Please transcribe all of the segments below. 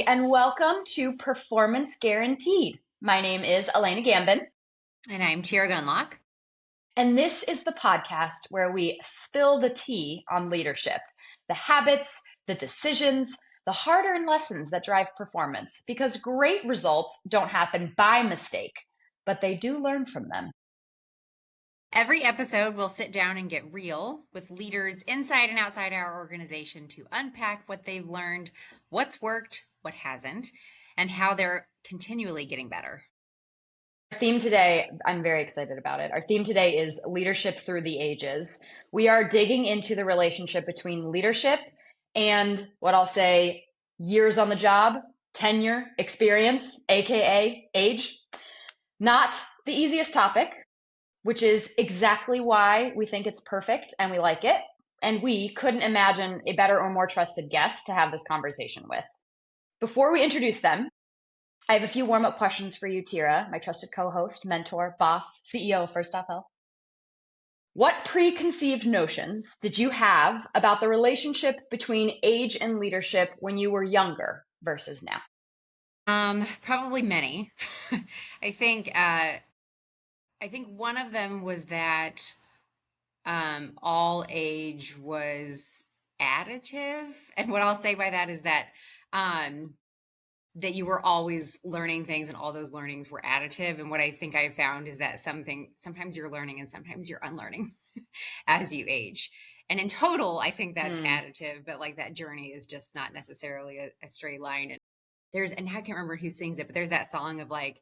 and welcome to Performance Guaranteed. My name is Elena Gambin, And I'm Tira Gunlock. and this is the podcast where we spill the tea on leadership, the habits, the decisions, the hard earned lessons that drive performance, because great results don't happen by mistake, but they do learn from them. Every episode, we'll sit down and get real with leaders inside and outside our organization to unpack what they've learned, what's worked, what hasn't, and how they're continually getting better. Our theme today, I'm very excited about it. Our theme today is leadership through the ages. We are digging into the relationship between leadership and what I'll say years on the job, tenure, experience, AKA age. Not the easiest topic, which is exactly why we think it's perfect and we like it. And we couldn't imagine a better or more trusted guest to have this conversation with. Before we introduce them, I have a few warm-up questions for you, Tira, my trusted co-host, mentor, boss, CEO of First Stop Health. What preconceived notions did you have about the relationship between age and leadership when you were younger versus now? Probably many. I think one of them was that all age was additive, and what I'll say by that is that that you were always learning things and all those learnings were additive. And what I think I found is that sometimes you're learning and sometimes you're unlearning as you age. And in total, I think that's additive, but like that journey is just not necessarily a straight line. And I can't remember who sings it, but there's that song of like,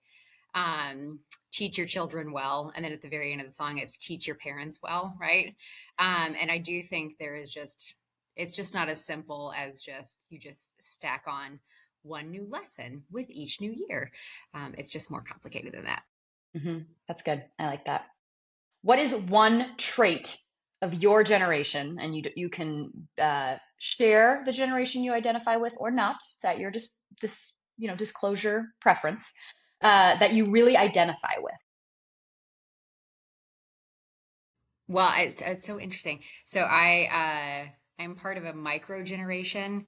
teach your children well. And then at the very end of the song, it's teach your parents well. Right. And I do think it's just not as simple as you just stack on one new lesson with each new year. It's just more complicated than that. That's good. I like that. What is one trait of your generation, and you can share the generation you identify with or not, it's at your disclosure preference, that you really identify with? Well, it's so interesting. So I'm part of a micro generation,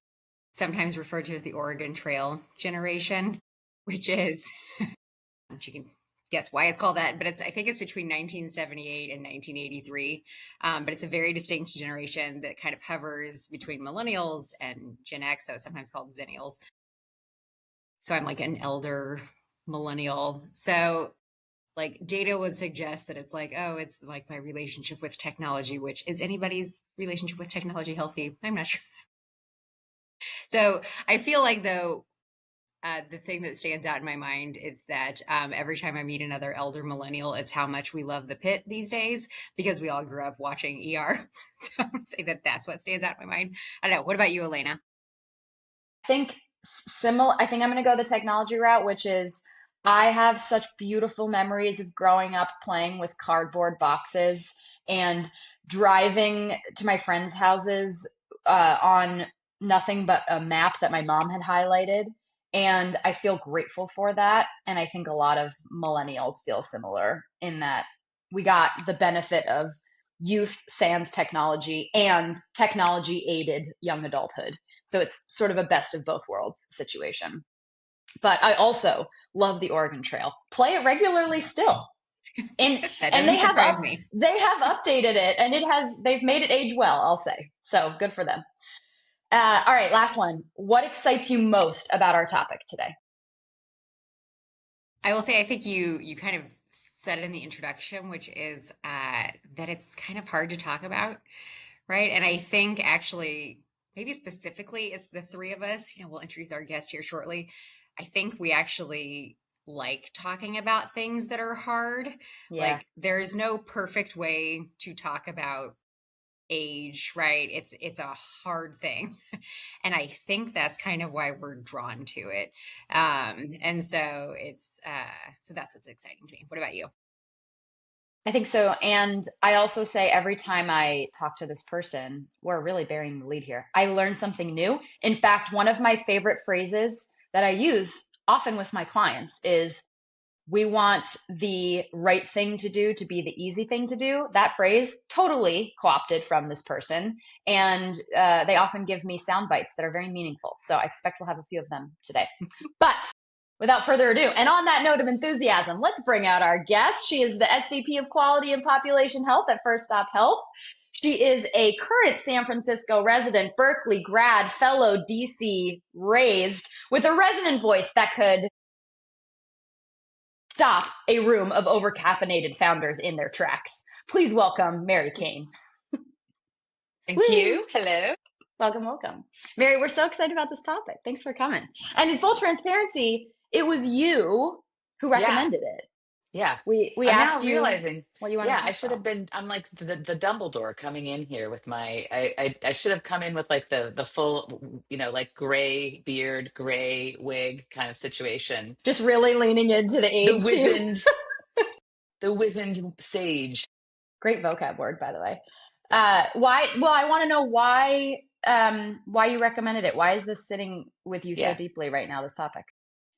sometimes referred to as the Oregon Trail generation, which is, you can guess why it's called that, but I think it's between 1978 and 1983. But it's a very distinct generation that kind of hovers between millennials and Gen X, so it's sometimes called Zennials. So I'm like an elder millennial. So like data would suggest that it's like, oh, it's like my relationship with technology, which is anybody's relationship with technology healthy? I'm not sure. So I feel like though, the thing that stands out in my mind is that every time I meet another elder millennial, it's how much we love the pit these days because we all grew up watching ER. So I'm going to say that that's what stands out in my mind. I don't know. What about you, Elena? I think similar. I think I'm going to go the technology route, which is I have such beautiful memories of growing up playing with cardboard boxes and driving to my friends' houses on nothing but a map that my mom had highlighted. And I feel grateful for that. And I think a lot of millennials feel similar in that we got the benefit of youth sans technology and technology aided young adulthood. So it's sort of a best of both worlds situation. But I also love the Oregon Trail. Play it regularly still. And That and doesn't surprise me. they have updated it and they've made it age well, I'll say. So good for them. All right, last one. What excites you most about our topic today? I will say, I think you kind of said it in the introduction, which is that it's kind of hard to talk about, right? And I think actually, maybe specifically, it's the three of us. We'll introduce our guest here shortly. I think we actually like talking about things that are hard. Yeah. Like, there's no perfect way to talk about age, right? It's a hard thing. And I think that's kind of why we're drawn to it. And so so that's what's exciting to me. What about you? I think so. And I also say every time I talk to this person, we're really bearing the lead here. I learn something new. In fact, one of my favorite phrases that I use often with my clients is we want the right thing to do to be the easy thing to do. That phrase totally co-opted from this person, and they often give me sound bites that are very meaningful. So I expect we'll have a few of them today. But without further ado, and on that note of enthusiasm, let's bring out our guest. She is the SVP of Quality and Population Health at First Stop Health. She is a current San Francisco resident, Berkeley grad, fellow DC raised, with a resonant voice that could stop a room of overcaffeinated founders in their tracks. Please welcome Mary Cain. Thank Woo! you. Hello. Welcome, welcome. Mary, we're so excited about this topic. Thanks for coming. And in full transparency, it was you who Yeah, recommended it. yeah. We I'm now asked you realizing, what you wanted yeah, to I talk should about. have been, I'm like the Dumbledore coming in here with my, I should have come in with like the full, like gray beard, gray wig kind of situation. Just really leaning into the The age theme. wizened, the wizened sage. Great vocab word, by the way. Why? Well, I want to know why you recommended it. Why is this sitting with you so Yeah. deeply right now, this topic?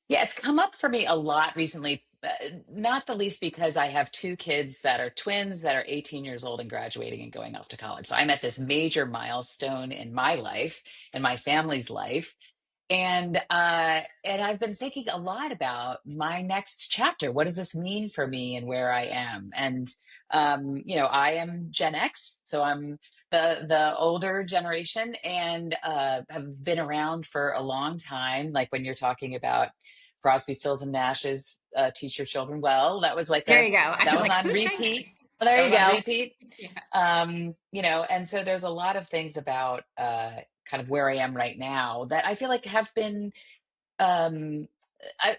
Yeah, it's come up for me a lot recently, not the least because I have two kids that are twins that are 18 years old and graduating and going off to college. So I'm at this major milestone in my life and my family's life. And I've been thinking a lot about my next chapter. What does this mean for me and where I am? And I am Gen X, so I'm the older generation and have been around for a long time. Like when you're talking about Crosby, Stills, and Nash's "Teach Your Children Well," There you go. I that was was like, on who sang that? repeat. Well, there That you was on go. repeat. Yeah. And so there's a lot of things about kind of where I am right now that I feel like have been um,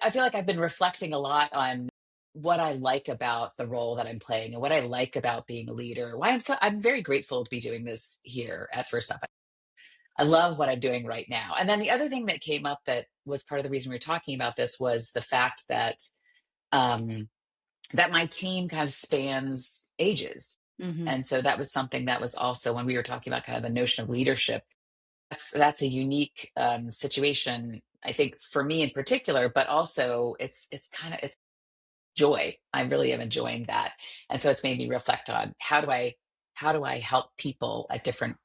I feel like I've been reflecting a lot on what I like about the role that I'm playing and what I like about being a leader. Why I'm very grateful to be doing this here at First Up. I love what I'm doing right now. And then the other thing that came up that was part of the reason we were talking about this was the fact um, that my team kind of spans ages. Hmm. And so that was something that was also when we were talking about kind of the notion of leadership. That's a unique situation, I think, for me in particular. But also, it's joy. I really am enjoying that, and so it's made me reflect on how do I help people at different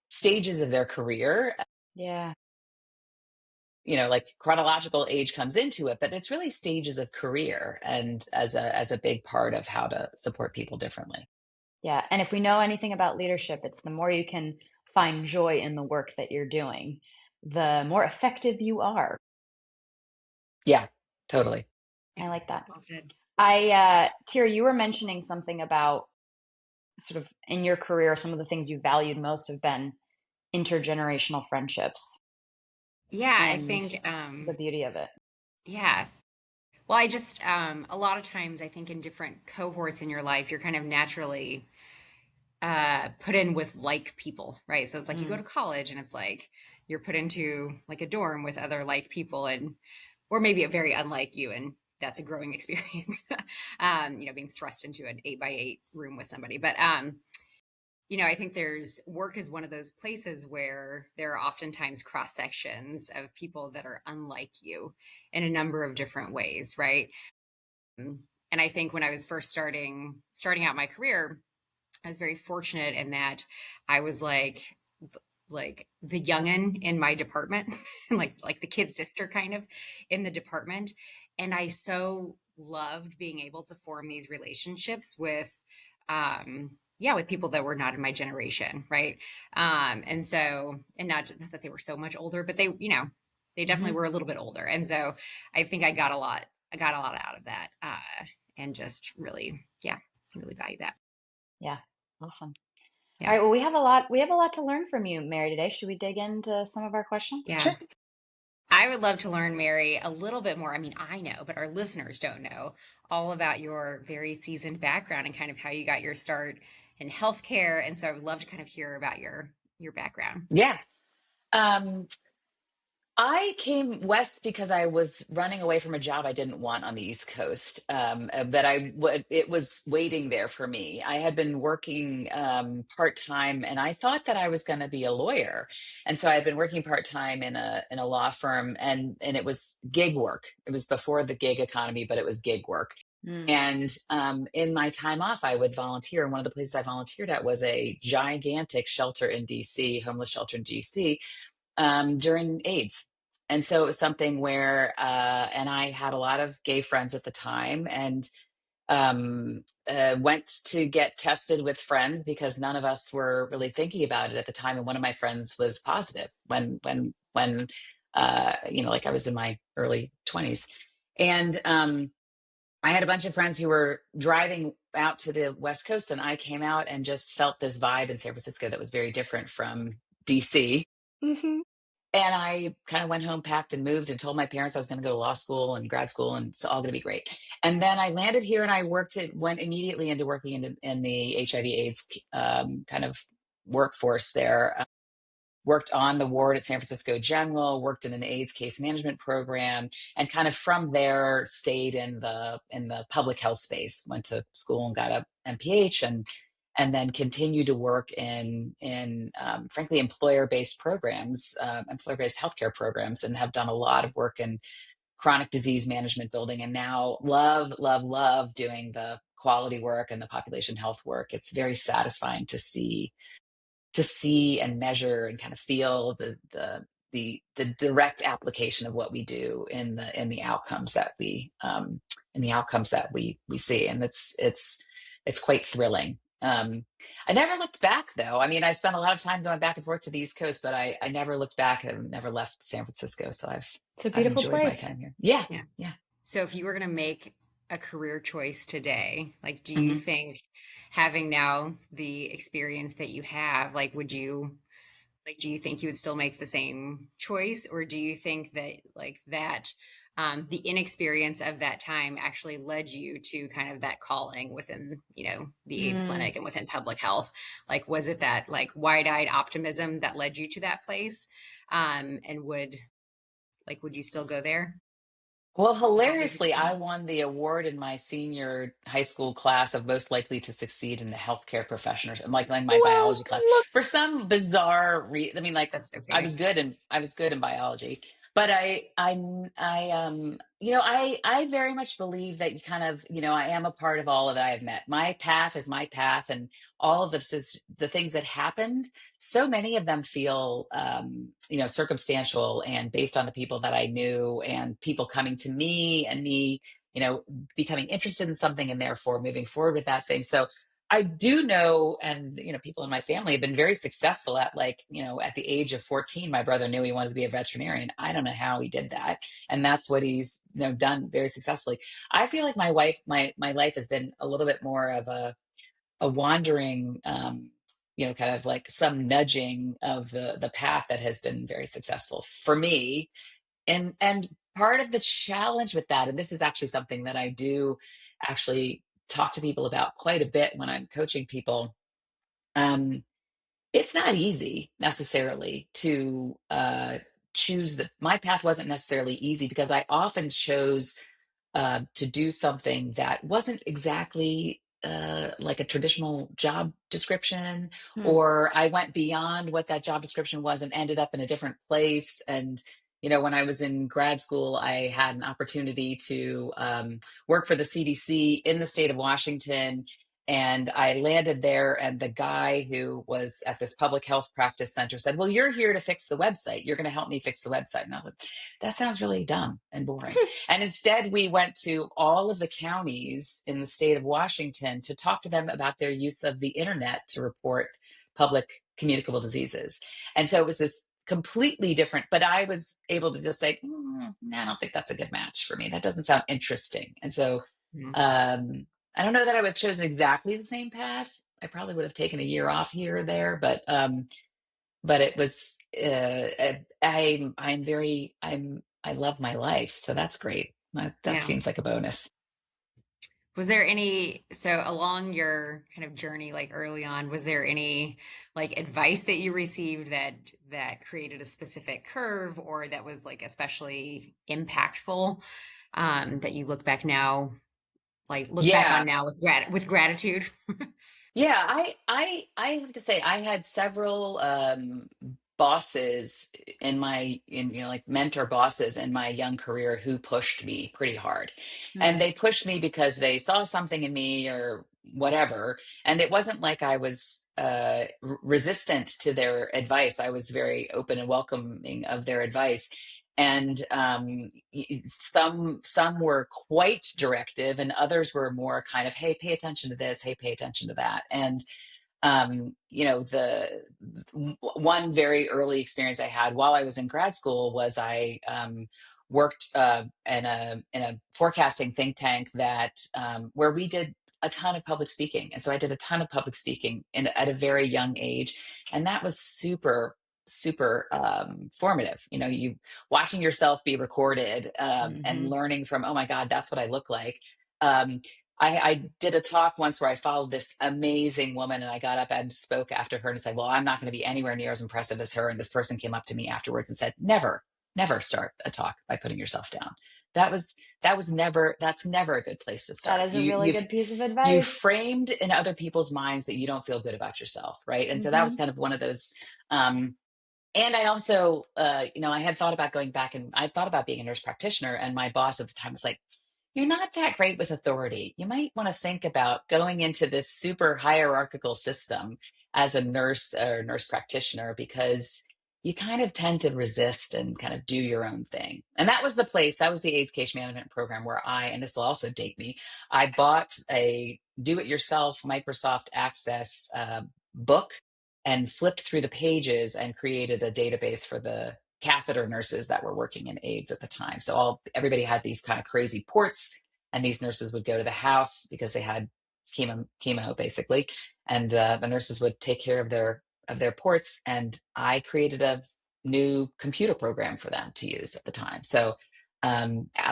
stages of their career. Yeah. Like chronological age comes into it, but it's really stages of career, and as a big part of how to support people differently. Yeah. And if we know anything about leadership, it's the more you can find joy in the work that you're doing, the more effective you are. Yeah, totally. Yeah. I like that. Well said. Tira, you were mentioning something about sort of in your career, some of the things you valued most have been intergenerational friendships Yeah, I and think, the beauty of it. yeah. Well, I just, a lot of times, I think in different cohorts in your life, you're kind of naturally put in with like people, right? So it's like you go Mm, to college and it's like you're put into like a dorm with other like people and or maybe a very unlike you and that's a growing experience. Being thrust into an 8 by 8 room with somebody. But I think there's work is one of those places where there are oftentimes cross sections of people that are unlike you in a number of different ways, right? And I think when I was first starting out my career, I was very fortunate in that I was like the youngin in my department, like the kid sister kind of in the department. And I so loved being able to form these relationships with with people that were not in my generation, right? And not that they were so much older, but they definitely hmm. were a little bit older. And so I think I got a lot out of that. And just really, yeah, really value that. Yeah. Awesome. All Yeah. right. Well, we have a lot to learn from you, Mary, today. Should we dig into some of our questions? Yeah. I would love to learn, Mary, a little bit more. I mean, I know, but our listeners don't know all about your very seasoned background and kind of how you got your start in healthcare. And so I would love to kind of hear about your background. Yeah. Um, I came west because I was running away from a job I didn't want on the East Coast. But it was waiting there for me. I had been working part time, and I thought that I was going to be a lawyer, and so I had been working part time in a law firm, and it was gig work. It was before the gig economy, but it was gig work. Mm. And in my time off, I would volunteer. And one of the places I volunteered at was a gigantic shelter in DC, homeless shelter in DC, during AIDS. And so it was something where, and I had a lot of gay friends at the time, and went to get tested with friends because none of us were really thinking about it at the time. And one of my friends was positive like I was in my early 20s. And I had a bunch of friends who were driving out to the West Coast, and I came out and just felt this vibe in San Francisco that was very different from DC. Hmm. And I kind of went home, packed, and moved, and told my parents I was going to go to law school and grad school, and it's all going to be great. And then I landed here, and went immediately into working in the HIV/AIDS kind of workforce there. Worked on the ward at San Francisco General, worked in an AIDS case management program, and kind of from there stayed in the public health space. Went to school and got a MPH, and then continued to work in frankly employer-based programs, employer-based healthcare programs, and have done a lot of work in chronic disease management building, and now love doing the quality work and the population health work. It's very satisfying to see and measure and kind of feel the direct application of what we do in the outcomes that we see, and it's quite thrilling. I never looked back, though. I mean, I spent a lot of time going back and forth to the East Coast, but I never looked back. I've never left San Francisco, so It's a I've beautiful enjoyed my place. time here. Yeah, Yeah. yeah. So if you were going to make a career choice today, like, do you Mhm. think having now the experience that you have, like, do you think you would still make the same choice, or do you think that the inexperience of that time actually led you to kind of that calling within, the AIDS Mm. clinic and within public health? Like, was it that like wide-eyed optimism that led you to that place? And would you still go there Well, without those hilariously, I experiences? won the award in my senior high school class of most likely to succeed in the healthcare profession, or like my Well, biology class, look. for some bizarre I mean, like, That's so funny. I was good in biology, but I very much believe that you kind of, I am a part of all that I have met. My path is my path, and all of this is the things that happened. So many of them feel, circumstantial and based on the people that I knew, and people coming to me, and me, you know, becoming interested in something, and therefore moving forward with that thing. So I do know, and people in my family have been very successful at, like, at the age of 14, my brother knew he wanted to be a veterinarian. I don't know how he did that. And that's what he's, done very successfully. I feel like my life has been a little bit more of a wandering, kind of like some nudging of the path that has been very successful for me. And part of the challenge with that, and this is actually something that I do actually talk to people about quite a bit when I'm coaching people. um, it's not easy necessarily to choose. My path wasn't necessarily easy because I often chose to do something that wasn't exactly like a traditional job description, Hmm. or I went beyond what that job description was and ended up in a different place. And, when I was in grad school, I had an opportunity to work for the CDC in the state of Washington. And I landed there, and the guy who was at this public health practice center said, "Well, you're here to fix the website. You're going to help me fix the website." And I was like, that sounds really dumb and boring. And instead, we went to all of the counties in the state of Washington to talk to them about their use of the internet to report public communicable diseases. And so it was this completely different, but I was able to just say, "Nah, I don't think that's a good match for me. That doesn't sound interesting." And so Mhm. I don't know that I would have chosen exactly the same path. I probably would have taken a year off here or there, but it was I love my life, so that's great. That Yeah. seems like a bonus. Was there any, so along your kind of journey, like early on, was there any like advice that you received that created a specific curve or that was like especially impactful, that you look back Yeah. on now with gratitude? Yeah, I have to say I had several bosses in like mentor bosses in my young career who pushed me pretty hard. And Mm, they pushed me because they saw something in me or whatever. And it wasn't like I was resistant to their advice. I was very open and welcoming of their advice. And some were quite directive and others were more kind of, hey, pay attention to this, hey, pay attention to that. And the one very early experience I had while I was in grad school was I worked in a forecasting think tank that where we did a ton of public speaking, and so I did a ton of public speaking at a very young age, and that was super formative. You watching yourself be recorded and hmm. learning from, oh my God, that's what I look like. Um, I did a talk once where I followed this amazing woman and I got up and spoke after her and said, well, I'm not going to be anywhere near as impressive as her. And this person came up to me afterwards and said, never start a talk by putting yourself down. That was, that's never a good place to That start. is a really good piece of You advice. framed in other people's minds that you don't feel good about yourself. Right. And so that was Hmm. kind of one of those, and I also, I had thought about going back and I thought about being a nurse practitioner. And my boss at the time was like, you're not that great with authority. You might want to think about going into this super hierarchical system as a nurse or nurse practitioner because you kind of tend to resist and kind of do your own thing. And that was the AIDS case management program where and this will also date me, I bought a do it yourself Microsoft Access book and flipped through the pages and created a database for the catheter nurses that were working in AIDS at the time. So everybody had these kind of crazy ports, and these nurses would go to the house because they had chemo basically, and the nurses would take care of their ports. And I created a new computer program for them to use at the time. So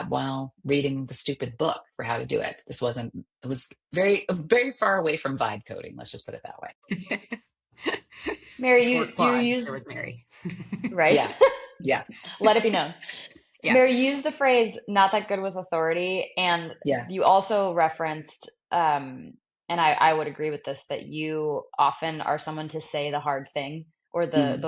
while reading the stupid book for how to do it, it was very far away from vibe coding. Let's just put it that way. Mary, Before you Claude, there use, was Mary. right? Yeah, yeah, Let it be known. Yeah. Mary, you used the phrase not that good with authority, and yeah. you also referenced, and I would agree with this, that you often are someone to say the hard thing or Hmm.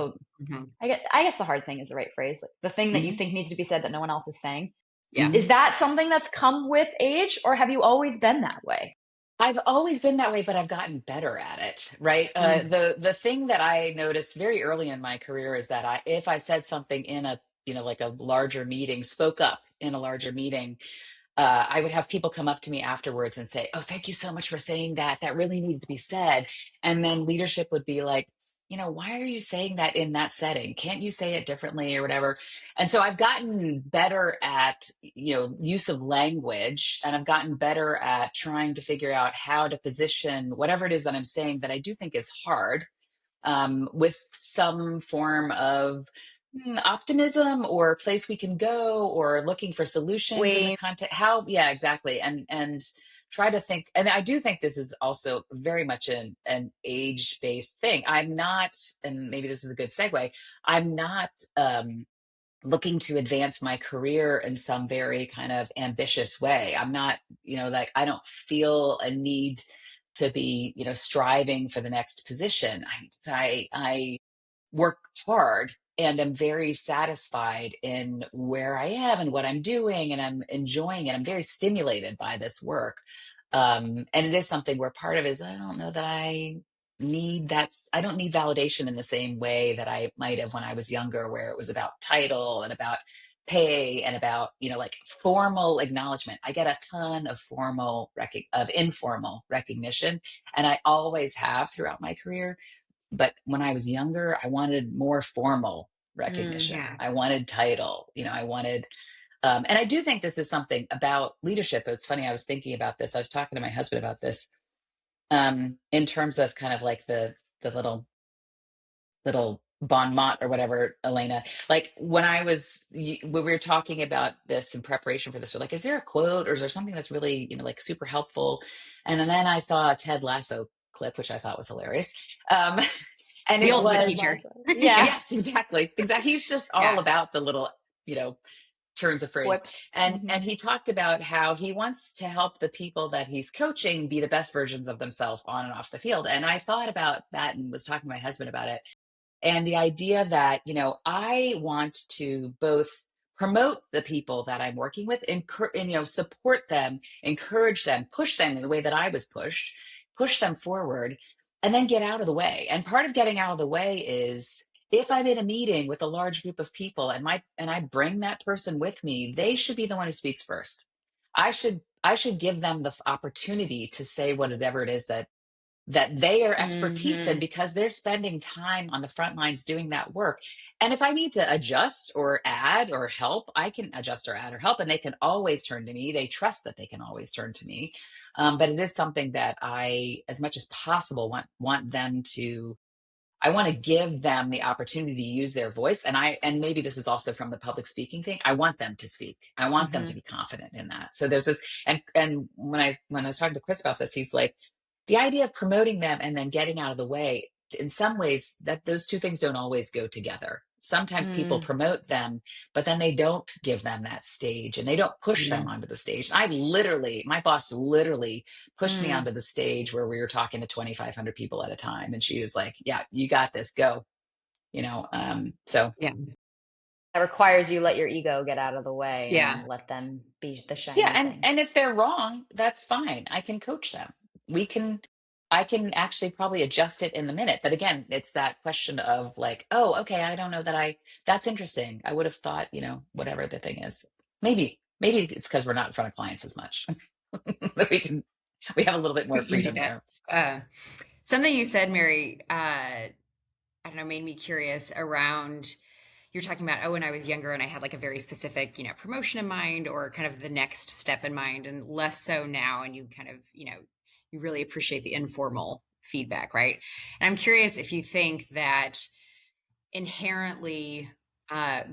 Hmm. I guess the hard thing is the right phrase, like the thing that you Hmm. think needs to be said that no one else is saying. Yeah. Hmm. Is that something that's come with age, or have you always been that way? I've always been that way, but I've gotten better at it, right? Mm. The thing that I noticed very early in my career is that if I said something in a like a larger meeting, spoke up in a larger meeting, I would have people come up to me afterwards and say, "Oh, thank you so much for saying that. That really needed to be said." And then leadership would be like, why are you saying that in that setting? Can't you say it differently or whatever? And so I've gotten better at, use of language, and I've gotten better at trying to figure out how to position whatever it is that I'm saying that I do think is hard, with some form of optimism or a place we can go or looking for solutions in the We context. How, yeah, exactly. And try to think. And I do think this is also very much an age based thing. I'm not, and maybe this is a good segue, I'm not looking to advance my career in some very kind of ambitious way. I'm not, like I don't feel a need to be, striving for the next position. I work hard and am very satisfied in where I am and what I'm doing, and I'm enjoying it. I'm very stimulated by this work. And it is something where part of it is I don't know that I don't need validation in the same way that I might have when I was younger, where it was about title and about pay and about, like formal acknowledgement. I get a ton of informal recognition, and I always have throughout my career. But when I was younger, I wanted more formal mm, recognition. Yeah. I wanted title, I wanted, and I do think this is something about leadership. It's funny. I was thinking about this. I was talking to my husband about this, in terms of kind of like the little bon mot or whatever, Elena. Like when we were talking about this in preparation for this, we're like, is there a quote or is there something that's really, like super helpful? And then I saw a Ted Lasso clip, which I thought was hilarious. Um, and The it ultimate Ted was, teacher. Lasso. Yeah. Yeah. yes, exactly. Exactly. He's just all Yeah. about the little, you know, turns of phrase. Quips. And he talked about how he wants to help the people that he's coaching be the best versions of themselves on and off the field. And I thought about that and was talking to my husband about it. And the idea that, I want to both promote the people that I'm working with, and, support them, encourage them, push them in the way that I was pushed, push them forward, and then get out of the way. And part of getting out of the way is, if I'm in a meeting with a large group of people and I bring that person with me, they should be the one who speaks first. I should give them the opportunity to say whatever it is that they are expertise in, Hmm. because they're spending time on the front lines doing that work. And if I need to adjust or add or help, I can adjust or add or help, and they can always turn to me. They trust that they can always turn to me. But it is something that I, as much as possible, want them to. I want to give them the opportunity to use their voice. And maybe this is also from the public speaking thing. I want them to speak. I want them to Hmm. be confident in that. So there's a, and when I was talking to Chris about this, he's like, the idea of promoting them and then getting out of the way, in some ways, that those two things don't always go together. Sometimes people Mm. promote them, but then they don't give them that stage and they don't push them Mm. onto the stage. My boss literally pushed me Mm. onto the stage where we were talking to 2,500 people at a time. And she was like, yeah, you got this, go, so Yeah. That requires you let your ego get out of the way Yeah. and let them be the yeah. shiny And, thing. and if they're wrong, that's fine. I can coach them. We can, I can actually probably adjust it in the minute. But again, it's that question of like, oh, okay, I don't know that's interesting. I would have thought, whatever the thing is, maybe it's because we're not in front of clients as much that we have a little bit more We can do freedom that. there. Uh, Something you said, Mary, I don't know, made me curious around you're talking about, oh, when I was younger and I had like a very specific, promotion in mind or kind of the next step in mind, and less so now. And you kind of, you really appreciate the informal feedback, right? And I'm curious if you think that inherently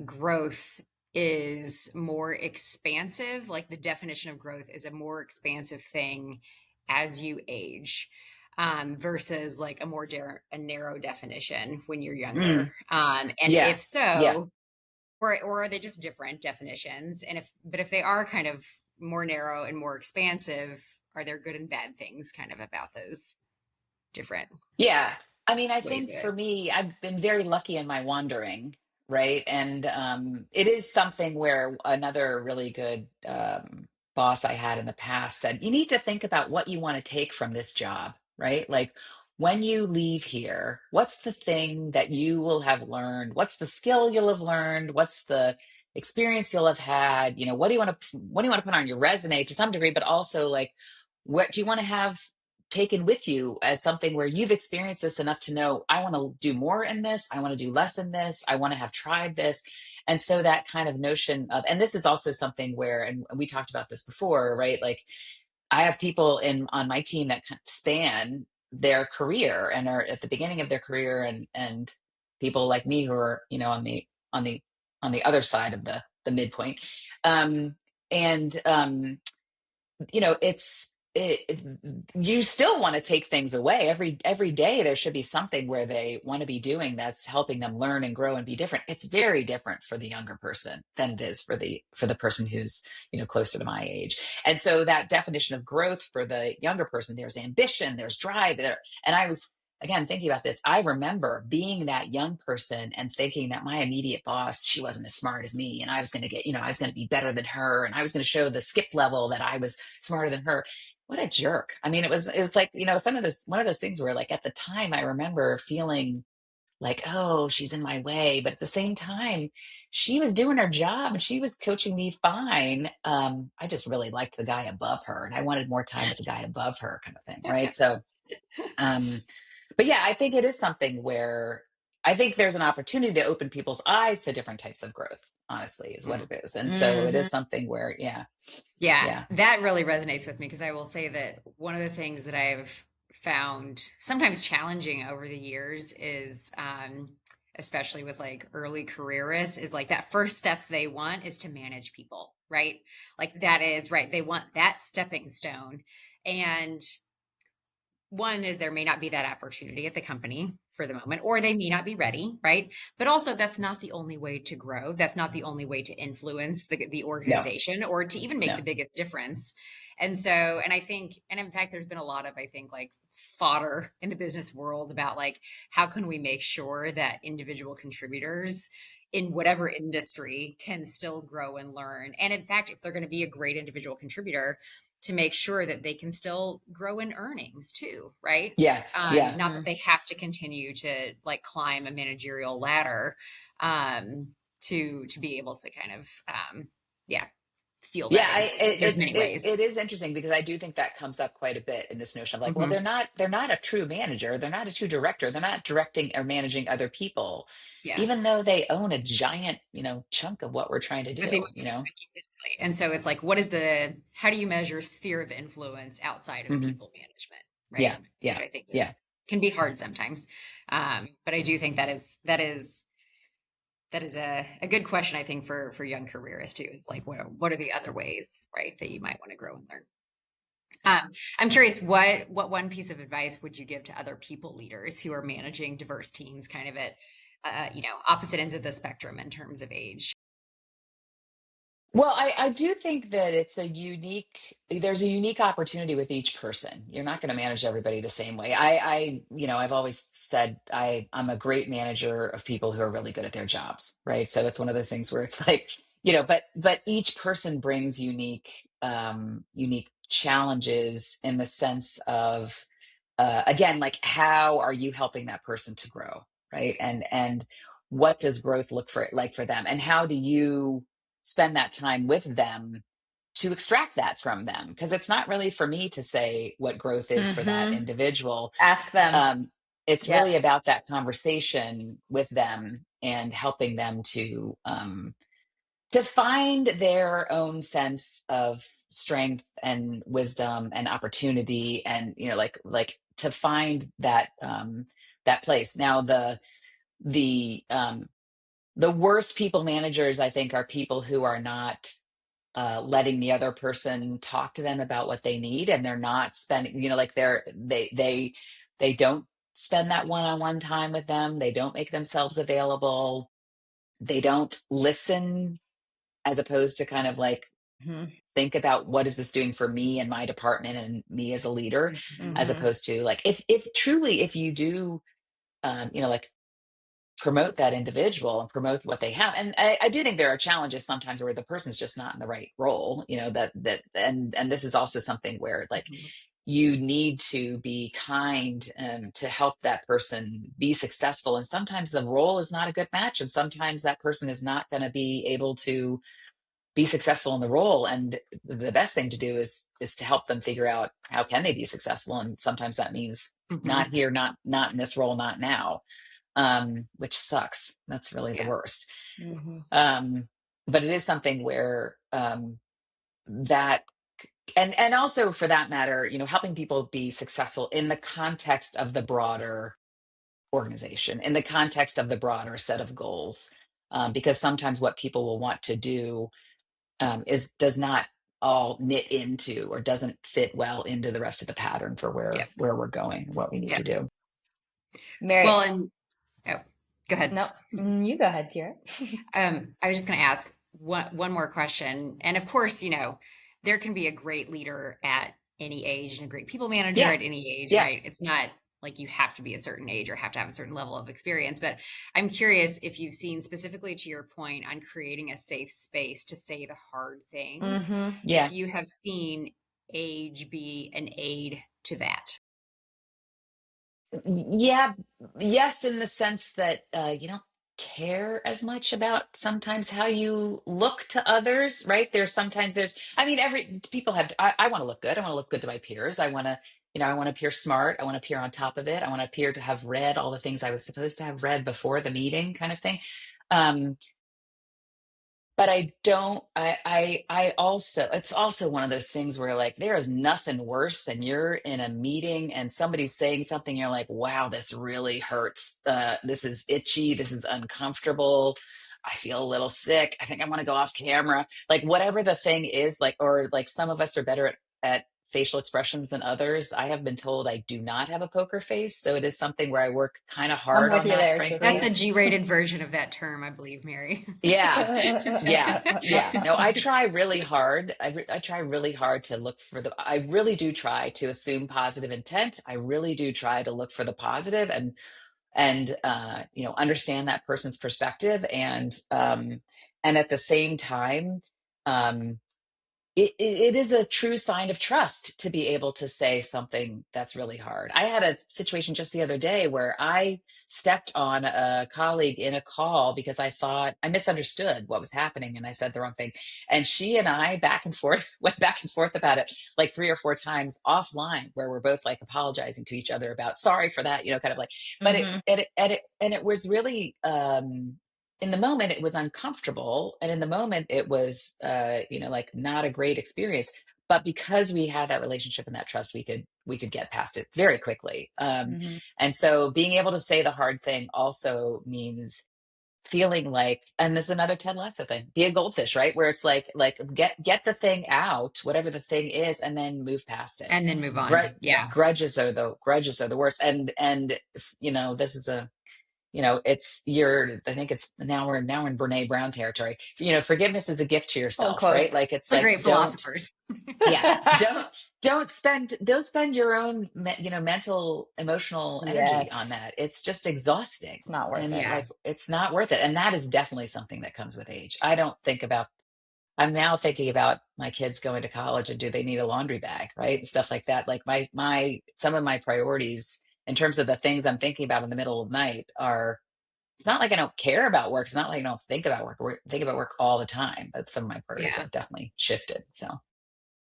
growth is more expansive, like the definition of growth is a more expansive thing as you age, versus like a more a narrow definition when you're Mm, younger. And yeah. if Yeah. so, or are they just different definitions? And if they are kind of more narrow and more expansive, are there good and bad things kind of about those different Yeah. I mean, I ways think of for it? me, I've been very lucky in my wandering, right? And it is something where another really good boss I had in the past said, you need to think about what you want to take from this job, right? Like when you leave here, what's the thing that you will have learned? What's the skill you'll have learned? What's the experience you'll have had? What do you want to put on your resume to some degree, but also like, what do you want to have taken with you as something where you've experienced this enough to know, I want to do more in this, I want to do less in this, I want to have tried this. And so that kind of notion of, and this is also something where, and we talked about this before, right? Like I have people on my team that kind of span their career and are at the beginning of their career, and people like me who are, on the on the other side of the midpoint. And you still want to take things away every day. There should be something where they want to be doing that's helping them learn and grow and be different. It's very different for the younger person than it is for the person who's closer to my age. And so that definition of growth for the younger person, there's ambition, there's drive there. And I was, again, thinking about this, I remember being that young person and thinking that my immediate boss, she wasn't as smart as me. And I was going to I was going to be better than her. And I was going to show the skip level that I was smarter than her. What a jerk. I mean, it was like, one of those things where like at the time I remember feeling like, oh, she's in my way. But at the same time, she was doing her job and she was coaching me fine. I just really liked the guy above her and I wanted more time with the guy above her kind of thing. Right. So, um, but yeah, I think it is something where I think there's an opportunity to open people's eyes to different types of growth, honestly, is what Mm. it is. And so it Hmm. is something where, yeah, Yeah, yeah. that really resonates with me because I will say that one of the things that I've found sometimes challenging over the years is especially with like early careerists, is like that first step they want is to manage people, right? Like that is right. They want that stepping stone. And one is there may not be that opportunity at the company for the moment, or they may not be ready, right? But also, that's not the only way to grow. That's not the only way to influence the No, organization or to even make no. the biggest difference. And so, and I think, and in fact, there's been a lot of, I think, like fodder in the business world about like, how can we make sure that individual contributors in whatever industry can still grow and learn? And in fact, if they're going to be a great individual contributor, to make sure that they can still grow in earnings too, right? Yeah, yeah. Not that they have to continue to like climb a managerial ladder to be able to kind of yeah feel Yeah, that influence. There's many ways. it is interesting because I do think that comes up quite a bit in this notion of like, well, Hmm. they're not a true manager, they're not a true director, they're not directing or managing other people, Yeah, even though they own a giant, chunk of what we're trying to but they do, you know? exactly. And so it's like, what is the how do you measure sphere of influence outside of Hmm. people management, Yeah, right? Which yeah, I think is yeah. can be hard sometimes. But I do think that is a good question, I think, for young careerists too. It's like, what are the other ways, right, that you might want to grow and learn? I'm curious, what one piece of advice would you give to other people leaders who are managing diverse teams, kind of at opposite ends of the spectrum in terms of age? Well, I do think that there's a unique opportunity with each person. You're not going to manage everybody the same way. I've always said I'm a great manager of people who are really good at their jobs, right? So it's one of those things where it's like, but each person brings unique challenges in the sense of, again, like how are you helping that person to grow, right? And what does growth look for like for them, and how do you spend that time with them to extract that from them? Because it's not really for me to say what growth is for that Mm-hmm. individual. Ask them. um, it's really Yes. about that conversation with them and helping them to find their own sense of strength and wisdom and opportunity, and like to find that place. Now the worst people managers, I think, are people who are not letting the other person talk to them about what they need, and they're not spending, like they don't spend that one-on-one time with them. They don't make themselves available. They don't listen, as opposed to kind of like Hmm. think about what is this doing for me and my department and me as a leader, as Hmm. opposed to like if truly if you do like promote that individual and promote what they have. And I do think there are challenges sometimes where the person's just not in the right role, and this is also something where like you need to be kind, to help that person be successful. And sometimes the role is not a good match, and sometimes that person is not going to be able to be successful in the role. And the best thing to do is to help them figure out how can they be successful. And sometimes that means Hmm. not here, not in this role, not now, which sucks. That's really the Yeah, worst. Hmm. Um, but it is something where that and also for that matter, helping people be successful in the context of the broader organization, in the context of the broader set of goals. Because sometimes what people will want to do is does not all knit into or doesn't fit well into the rest of the pattern for yeah, where we're going, what we need yeah. to do. Mary, Well, and oh, go ahead. no, you go ahead, Tira. I was just going to ask one more question. And of course, there can be a great leader at any age and a great people manager Yeah, at any age, yeah. right? It's not like you have to be a certain age or have to have a certain level of experience. But I'm curious if you've seen, specifically to your point on creating a safe space to say the hard things, Hmm. if Yeah. you have seen age be an aid to that. Yeah, yes, in the sense that you don't care as much about sometimes how you look to others, right? I mean, every people have, I want to look good. I want to look good to my peers. I want to appear smart. I want to appear on top of it. I want to appear to have read all the things I was supposed to have read before the meeting, kind of thing. Um, but I don't, I also, it's also one of those things where like, there is nothing worse than you're in a meeting and somebody's saying something, you're like, wow, this really hurts. This is itchy. This is uncomfortable. I feel a little sick. I think I want to go off camera. Like whatever the thing is, like, or like some of us are better at facial expressions than others. I have been told I do not have a poker face. So it is something where I work kind of I'm hard with on you that, there, That's frankly. the sissy. G-rated version of that term, I believe, Mary. Yeah. Yeah. Yeah. No, I try really hard. I try really hard to look for the, I really do try to assume positive intent. I really do try to look for the positive and you know, understand that person's perspective and at the same time, um, it is a true sign of trust to be able to say something that's really hard. I had a situation just the other day where I stepped on a colleague in a call because I thought I misunderstood what was happening and I said the wrong thing. And she and I back and forth went back and forth about it like 3 or 4 times offline, where we're both like apologizing to each other about sorry for that, you know, kind of like. But Hmm. it was really in the moment it was uncomfortable, and in the moment it was you know, like not a great experience, but because we had that relationship and that trust, we could get past it very quickly. Hmm. And so being able to say the hard thing also means feeling like, and this is another Ted Lasso thing, be a goldfish, right, where it's like get the thing out, whatever the thing is, and then move past it. And then move on. Gr- Yeah. grudges are the worst. And you know, this is a, you know, it's your, I think it's now in Brene Brown territory. You know, forgiveness is a gift to Old yourself, right? quotes. Like it's The like great don't, philosophers. yeah, don't spend your own you know, mental emotional energy on Yes, that. It's just exhausting. it's not worth And it. Yeah. like it's not worth it. And that is definitely something that comes with age. I don't think about, I'm now thinking about my kids going to college and do they need a laundry bag, right? And stuff like that. Like my some of my priorities in terms of the things I'm thinking about in the middle of the night are, it's not like I don't care about work. It's not like I don't think about work. I think about work all the time. But some of my priorities Yeah. have definitely shifted. So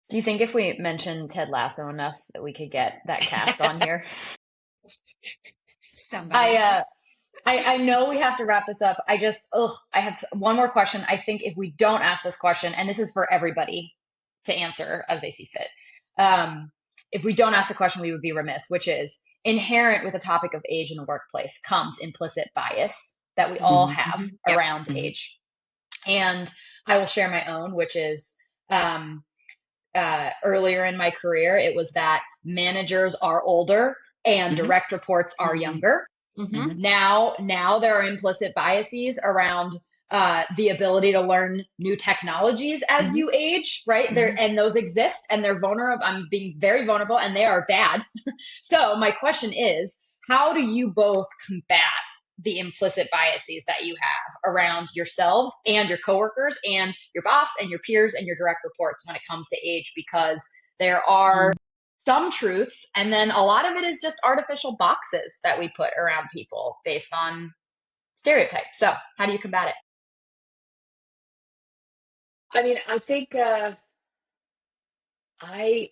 Do you think if we mentioned Ted Lasso enough that we could get that cast on here? I Somebody. uh I know we have to wrap this up. I have one more question. I think if we don't ask this question, and this is for everybody to answer as they see fit, um, if we don't ask the question, we would be remiss, which is inherent with the topic of age in the workplace comes implicit bias that we all Mhm, have mhm. Yep. around age. And I will share my own, which is um, earlier in my career, it was that managers are older and hmm direct reports are Mhm, younger. hmm mhm, Now there are implicit biases around the ability to learn new technologies as mhm, you age, right? There mhm. and those exist and they're vulnerable. I'm being very vulnerable and they are bad. So my question is, how do you both combat the implicit biases that you have around yourselves and your coworkers and your boss and your peers and your direct reports when it comes to age? Because there are Mhm. some truths, and then a lot of it is just artificial boxes that we put around people based on stereotypes. So, how do you combat it? I mean, I think I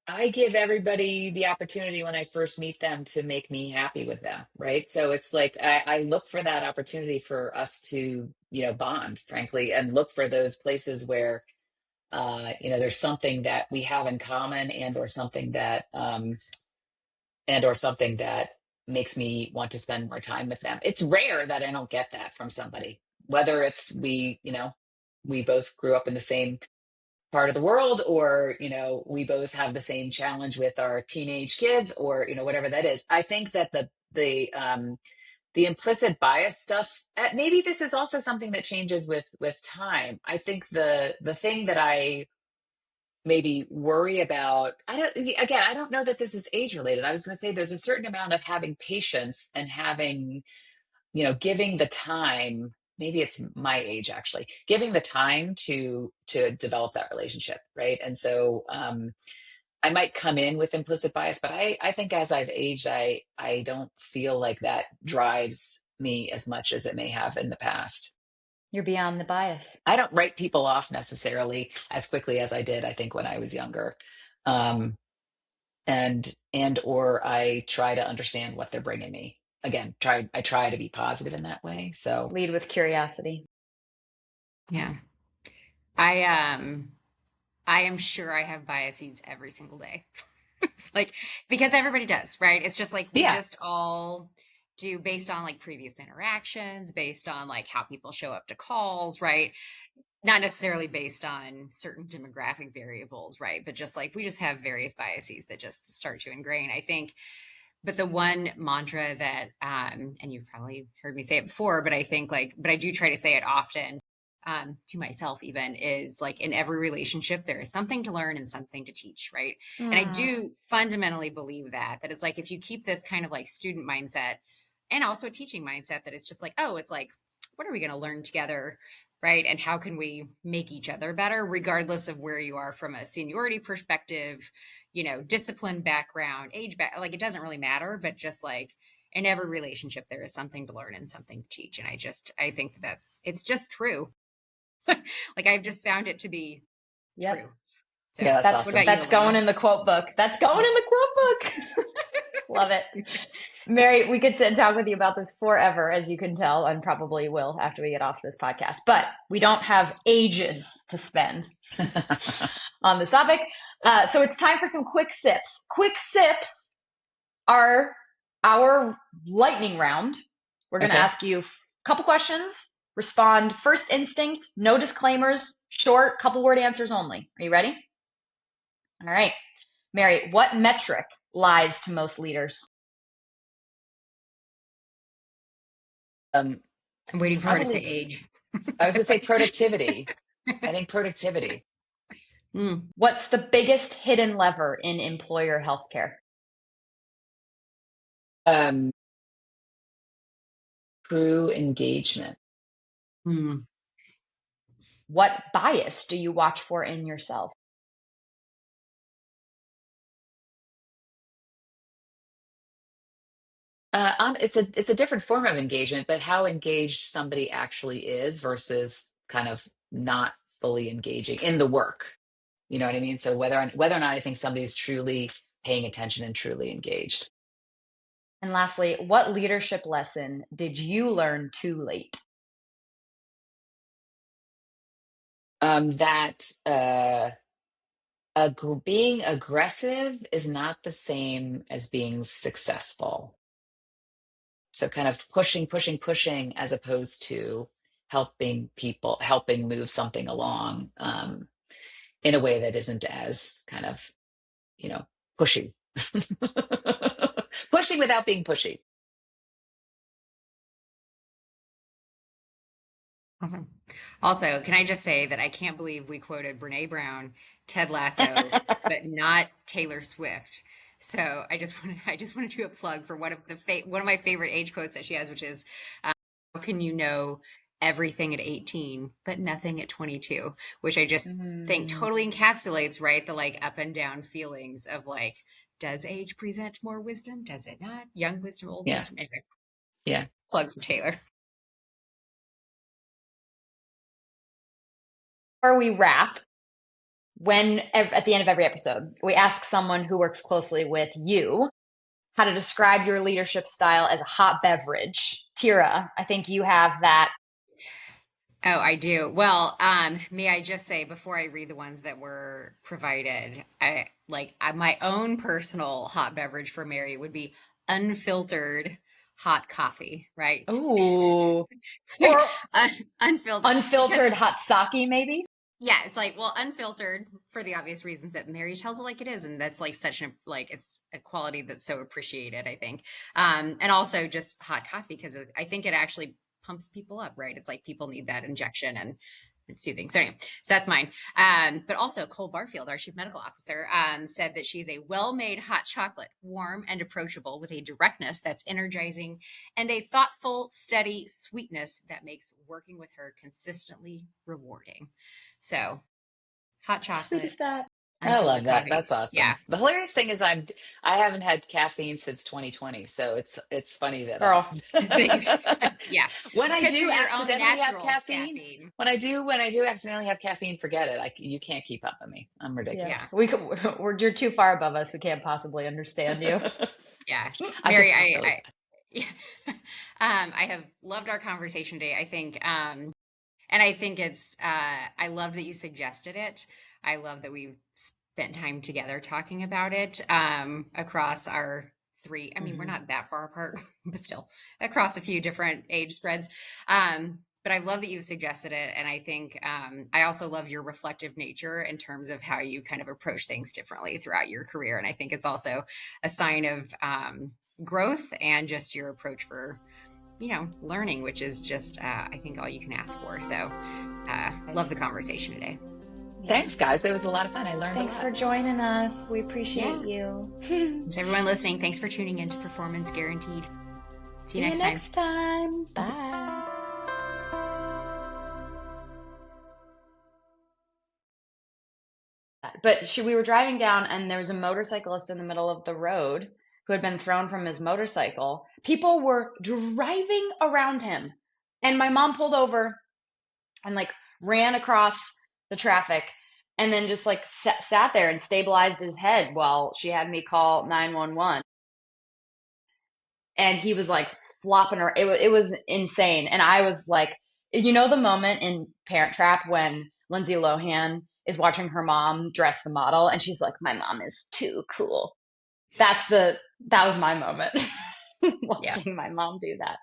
I give everybody the opportunity when I first meet them to make me happy with them, right? So it's like I look for that opportunity for us to, you know, bond, frankly, and look for those places where you know, there's something that we have in common and or something that makes me want to spend more time with them. It's rare that I don't get that from somebody, whether it's we, you know, we both grew up in the same part of the world, or you know, we both have the same challenge with our teenage kids, or you know, whatever that is. I think that the implicit bias stuff, maybe this is also something that changes with time. I think the thing that I maybe worry about, I don't, again, I don't know that this is age related. I was going to say there's a certain amount of having patience and having, you know, giving the time, maybe it's my age actually, giving the time to develop that relationship, right? And so I might come in with implicit bias, but I think as I've aged, I don't feel like that drives me as much as it may have in the past. You're beyond the bias. I don't write people off necessarily as quickly as I did, I think, when I was younger. Um, and or I try to understand what they're bringing me. Again, I try to be positive in that way. So Lead with curiosity. Yeah. I I am sure I have biases every single day. It's like because everybody does, right? It's just like we Yeah. just all do based on like previous interactions, based on like how people show up to calls, right? Not necessarily based on certain demographic variables, right? But just like we just have various biases that just start to ingrain. I think but the one mantra that and you've probably heard me say it before, but I think like but I do try to say it often to myself even is like in every relationship there is something to learn and something to teach, right? And I Mm. do fundamentally believe that it's like if you keep this kind of like student mindset and also a teaching mindset that it's just like oh it's like what are we going to learn together, right? And how can we make each other better regardless of where you are from a seniority perspective, discipline background, age back, like it doesn't really matter, but just like in every relationship, there is something to learn and something to teach. And I think it's just true. Like I've just found it to be Yep. true. Yeah, So that's what That's about awesome. you, that's going Alana? in the quote book. That's going Yeah. in the quote book. Love it. Mary, we could sit and talk with you about this forever, as you can tell, and probably will after we get off this podcast. But we don't have ages to spend on this topic. So it's time for some quick sips. Quick sips are our lightning round. We're going to Okay. ask you a couple questions, respond first instinct, no disclaimers, short, couple word answers only. Are you ready? All right. Mary, what metric lies to most leaders? Um, I'm waiting for her to say Probably, age. I was gonna say productivity. I think productivity. Mm, What's the biggest hidden lever in employer healthcare? Um, True engagement. mm. What bias do you watch for in yourself? It's a different form of engagement, but how engaged somebody actually is versus kind of not fully engaging in the work. You know what I mean? So whether or not I think somebody's truly paying attention and truly engaged. And lastly, what leadership lesson did you learn too late? That being aggressive is not the same as being successful. So kind of pushing, pushing, pushing, as opposed to helping move something along in a way that isn't as kind of, you know, pushy. Pushing without being pushy. Awesome. Also, can I just say that I can't believe we quoted Brene Brown, Ted Lasso, but not Taylor Swift. So I just want to do a plug for one of my favorite age quotes that she has, which is, "How can you know everything at 18 but nothing at 22?" Which I just think Mm, totally encapsulates, right, the like up and down feelings of like, does age present more wisdom? Does it not? Young wisdom, old Yeah, wisdom. Anyway, yeah. plug for Taylor. Or we wrap at the end of every episode, we ask someone who works closely with you how to describe your leadership style as a hot beverage. Tira, I think you have that. Oh, I do. Well, may I just say before I read the ones that were provided, my own personal hot beverage for Mary would be unfiltered hot coffee, right? Ooh. Or Unfiltered because unfiltered it's hot sake, maybe? yeah, it's like well, unfiltered for the obvious reasons that Mary tells it like it is, and that's like such an like it's a quality that's so appreciated, I think. And also just hot coffee because I think it actually pumps people up, right? It's like people need that injection and it's soothing. So anyway, so that's mine. But also Cole Barfield, our chief medical officer, said that she's a well-made hot chocolate, warm and approachable with a directness that's energizing and a thoughtful, steady sweetness that makes working with her consistently rewarding. So, hot Sweet chocolate, as that. I love unfiltered that. coffee. That's awesome. Yeah. The hilarious thing is I haven't had caffeine since 2020, so it's funny that Girl. Thanks. Yeah. when It's I because do you're your own accidentally have natural caffeine, caffeine. when I do accidentally have caffeine, forget it. You can't keep up with me. I'm Yeah. Yeah. ridiculous. You're too far above us. We can't possibly understand you. Yeah. I Mary, just talk really yeah. I have loved our conversation today. I think, And I think I love that you suggested it. I love that we've spent time together talking about it across our three. I mean, we're Hmm. not that far apart, but still across a few different age spreads. But I love that you suggested it. And I think I also love your reflective nature in terms of how you kind of approach things differently throughout your career. And I think it's also a sign of growth and just your approach for learning, which is just, I think, all you can ask for. So, love the conversation today. Thanks, Yes. guys. It was a lot of fun. I learned a Thanks lot. for joining us. We appreciate Yeah. you. To everyone listening, thanks for tuning in to Performance Guaranteed. See you See you next time. next time. Bye. But we were driving down, and there was a motorcyclist in the middle of the road who had been thrown from his motorcycle. People were driving around him. And my mom pulled over and like ran across the traffic and then just like sat there and stabilized his head while she had me call 911. And he was like flopping around. It was insane. And I was like, the moment in Parent Trap when Lindsay Lohan is watching her mom dress the model and she's like, my mom is too cool. That was my moment Yeah. watching my mom do that.